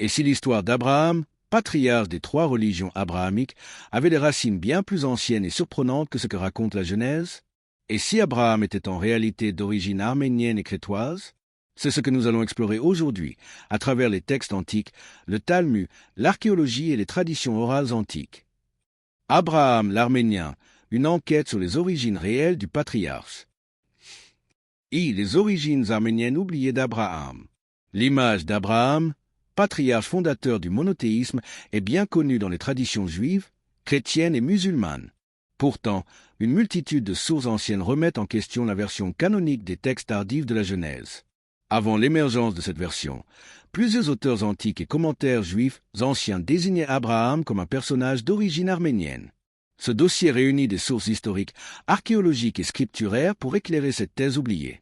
Et si l'histoire d'Abraham, patriarche des 3 religions abrahamiques, avait des racines bien plus anciennes et surprenantes que ce que raconte la Genèse? Et si Abraham était en réalité d'origine arménienne et crétoise? C'est ce que nous allons explorer aujourd'hui, à travers les textes antiques, le Talmud, l'archéologie et les traditions orales antiques. Abraham l'Arménien, une enquête sur les origines réelles du patriarche. Les origines arméniennes oubliées d'Abraham. L'image d'Abraham, patriarche fondateur du monothéisme, est bien connue dans les traditions juives, chrétiennes et musulmanes. Pourtant, une multitude de sources anciennes remettent en question la version canonique des textes tardifs de la Genèse. Avant l'émergence de cette version, plusieurs auteurs antiques et commentaires juifs anciens désignaient Abraham comme un personnage d'origine arménienne. Ce dossier réunit des sources historiques, archéologiques et scripturaires pour éclairer cette thèse oubliée.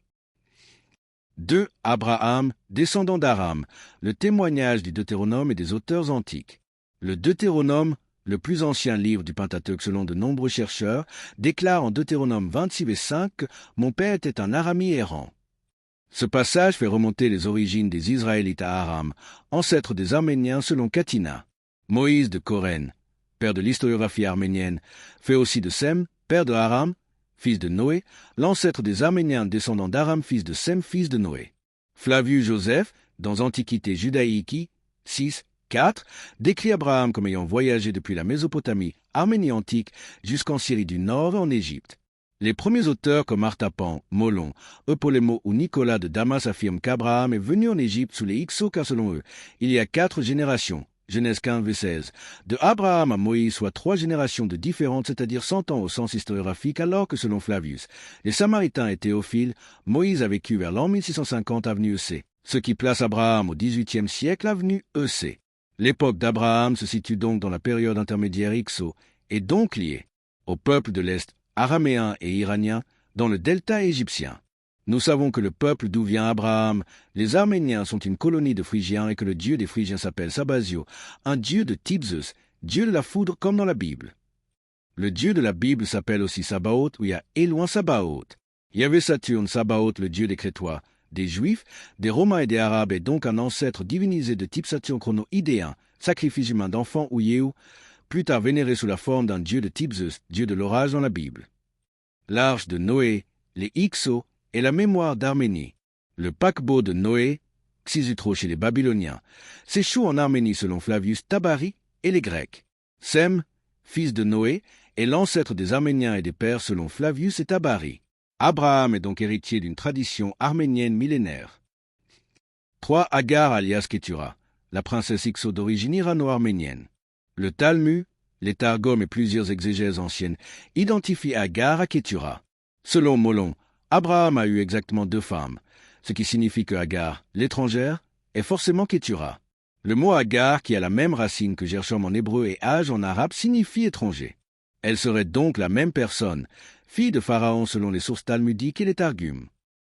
2. Abraham, descendant d'Aram, le témoignage du Deutéronome et des auteurs antiques. Le Deutéronome, le plus ancien livre du Pentateuque selon de nombreux chercheurs, déclare en Deutéronome 26:5 que « Mon père était un Aramie errant ». Ce passage fait remonter les origines des Israélites à Aram, ancêtres des Arméniens selon Catina. Moïse de Corène, père de l'historiographie arménienne, fait aussi de Sem, père de Aram, fils de Noé, l'ancêtre des Arméniens descendant d'Aram, fils de Sem, fils de Noé. Flavius Joseph, dans Antiquité judaïque 6:4, décrit Abraham comme ayant voyagé depuis la Mésopotamie, Arménie antique, jusqu'en Syrie du Nord et en Égypte. Les premiers auteurs comme Artapan, Molon, Eupolémo ou Nicolas de Damas affirment qu'Abraham est venu en Égypte sous les Hyksos car selon eux, il y a 4 générations, Genèse 15:16, de Abraham à Moïse, soit 3 générations de différentes, c'est-à-dire 100 ans au sens historiographique, alors que selon Flavius, les Samaritains et Théophile, Moïse a vécu vers l'an 1650 avenue EC, ce qui place Abraham au XVIIIe siècle avenue EC. L'époque d'Abraham se situe donc dans la période intermédiaire Hyksos, et donc liée au peuple de l'Est araméen et iranien dans le delta égyptien. Nous savons que le peuple d'où vient Abraham, les Arméniens, sont une colonie de Phrygiens et que le dieu des Phrygiens s'appelle Sabazio, un dieu de type Zeus, dieu de la foudre comme dans la Bible. Le dieu de la Bible s'appelle aussi Sabaoth, où il y a Éloin Sabaoth. Il y avait Saturne, Sabaoth, le dieu des Crétois, des Juifs, des Romains et des Arabes, et donc un ancêtre divinisé de type Saturne chrono-idéen, sacrifice humain d'enfants ou Yéhou, plus tard vénéré sous la forme d'un dieu de type Zeus, dieu de l'orage dans la Bible. L'arche de Noé, les Hyksos et la mémoire d'Arménie. Le paquebot de Noé, Xisutro chez les Babyloniens, s'échoue en Arménie selon Flavius Tabari et les Grecs. Sem, fils de Noé, est l'ancêtre des Arméniens et des Perses selon Flavius et Tabari. Abraham est donc héritier d'une tradition arménienne millénaire. 3. Agar alias Ketura, la princesse Hyksos d'origine irano-arménienne. Le Talmud, les Targums et plusieurs exégèses anciennes identifient Agar à Ketura. Selon Molon, Abraham a eu exactement 2 femmes, ce qui signifie que Agar, l'étrangère, est forcément Ketura. Le mot Agar, qui a la même racine que Gershom en hébreu et Hage en arabe, signifie étranger. Elle serait donc la même personne, fille de Pharaon selon les sources talmudiques et les Targums.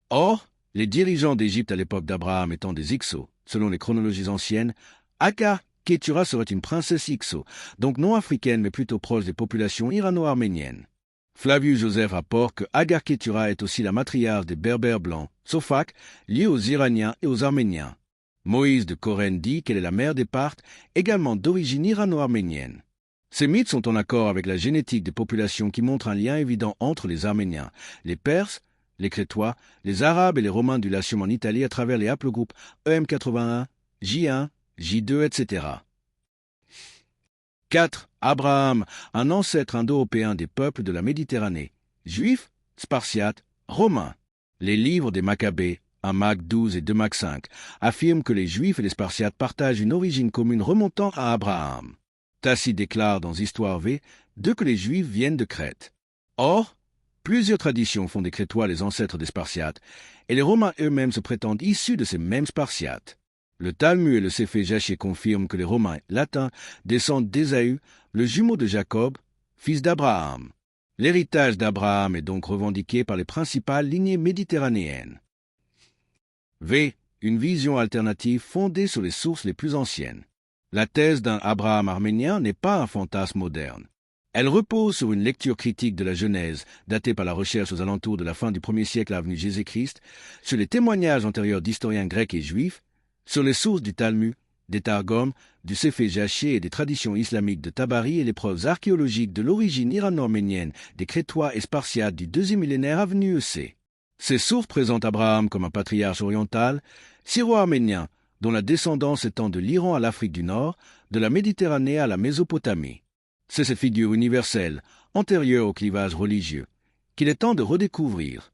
Or, les dirigeants d'Égypte à l'époque d'Abraham étant des Hyksos, selon les chronologies anciennes, Agar Ketura serait une princesse Hyksos, donc non africaine mais plutôt proche des populations irano-arméniennes. Flavius Joseph rapporte que Agar Ketura est aussi la matriarche des Berbères blancs, Sophak, liés aux Iraniens et aux Arméniens. Moïse de Corène dit qu'elle est la mère des Parthes, également d'origine irano-arménienne. Ces mythes sont en accord avec la génétique des populations qui montrent un lien évident entre les Arméniens, les Perses, les Crétois, les Arabes et les Romains du Latium en Italie à travers les haplogroupes EM81, J1, J2, etc. 4. Abraham, un ancêtre indo-européen des peuples de la Méditerranée, juifs, spartiates, romains. Les livres des Maccabées, 1 Mac 12 et 2 Mac 5, affirment que les Juifs et les Spartiates partagent une origine commune remontant à Abraham. Tacite déclare dans Histoire V que les Juifs viennent de Crète. Or, plusieurs traditions font des Crétois les ancêtres des Spartiates, et les Romains eux-mêmes se prétendent issus de ces mêmes Spartiates. Le Talmud et le Sefer Jaché confirment que les Romains latins descendent d'Ésaü, le jumeau de Jacob, fils d'Abraham. L'héritage d'Abraham est donc revendiqué par les principales lignées méditerranéennes. V. Une vision alternative fondée sur les sources les plus anciennes. La thèse d'un Abraham arménien n'est pas un fantasme moderne. Elle repose sur une lecture critique de la Genèse, datée par la recherche aux alentours de la fin du 1er siècle avenue Jésus-Christ, sur les témoignages antérieurs d'historiens grecs et juifs, sur les sources du Talmud, des Targums, du Sefer Jaché et des traditions islamiques de Tabari et les preuves archéologiques de l'origine irano-arménienne des Crétois et Spartiates du deuxième millénaire avant EC. Ces sources présentent Abraham comme un patriarche oriental, syro-arménien, dont la descendance étend de l'Iran à l'Afrique du Nord, de la Méditerranée à la Mésopotamie. C'est cette figure universelle, antérieure au clivage religieux, qu'il est temps de redécouvrir.